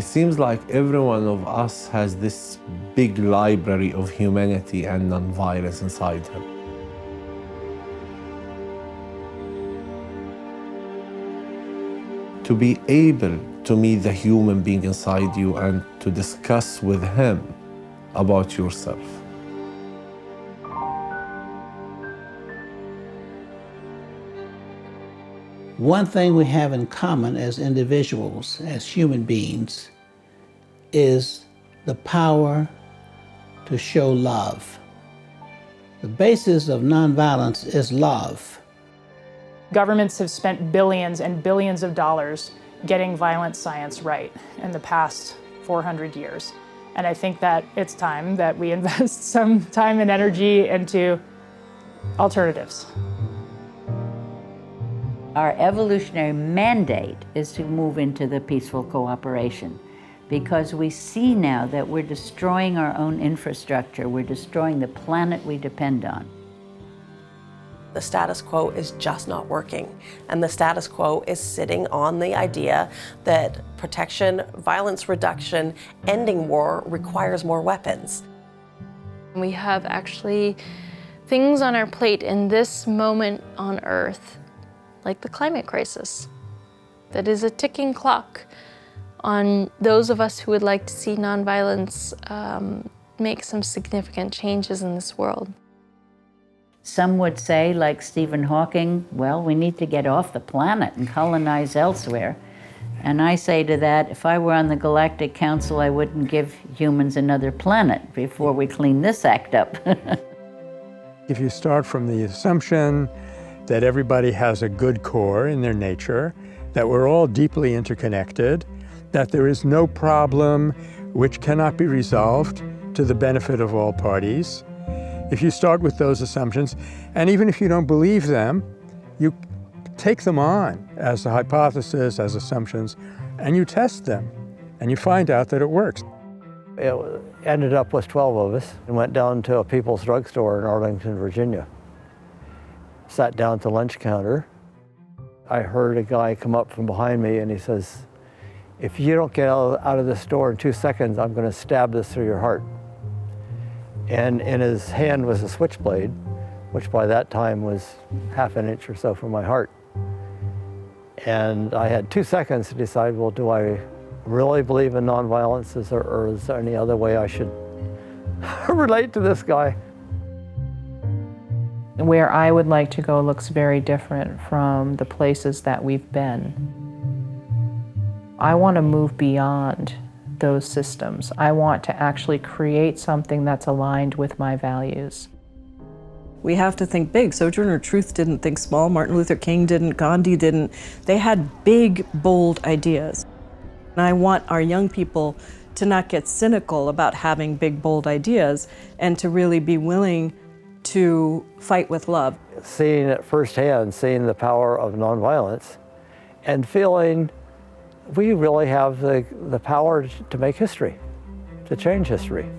It seems like every one of us has this big library of humanity and nonviolence inside him. To be able to meet the human being inside you and to discuss with him about yourself. One thing we have in common as individuals, as human beings, is the power to show love. The basis of nonviolence is love. Governments have spent billions and billions of dollars getting violent science right in the past 400 years. And I think that it's time that we invest some time and energy into alternatives. Our evolutionary mandate is to move into the peaceful cooperation because we see now that we're destroying our own infrastructure, we're destroying the planet we depend on. The status quo is just not working, and the status quo is sitting on the idea that protection, violence reduction, ending war requires more weapons. We have actually things on our plate in this moment on Earth, like the climate crisis, that is a ticking clock on those of us who would like to see nonviolence make some significant changes in this world. Some would say, like Stephen Hawking, well, we need to get off the planet and colonize elsewhere. And I say to that, if I were on the Galactic Council, I wouldn't give humans another planet before we clean this act up. If you start from the assumption that everybody has a good core in their nature, that we're all deeply interconnected, that there is no problem which cannot be resolved to the benefit of all parties. If you start with those assumptions, and even if you don't believe them, you take them on as a hypothesis, as assumptions, and you test them, and you find out that it works. It ended up with 12 of us and went down to a People's Drugstore in Arlington, Virginia. Sat down at the lunch counter. I heard a guy come up from behind me and he says, "If you don't get out of this store in 2 seconds, I'm going to stab this through your heart." And in his hand was a switchblade, which by that time was half an inch or so from my heart. And I had 2 seconds to decide, well, do I really believe in nonviolence, or is there any other way I should relate to this guy? Where I would like to go looks very different from the places that we've been. I want to move beyond those systems. I want to actually create something that's aligned with my values. We have to think big. Sojourner Truth didn't think small, Martin Luther King didn't, Gandhi didn't. They had big, bold ideas. And I want our young people to not get cynical about having big, bold ideas and to really be willing to fight with love. Seeing it firsthand, seeing the power of nonviolence, and feeling we really have the power to make history, to change history.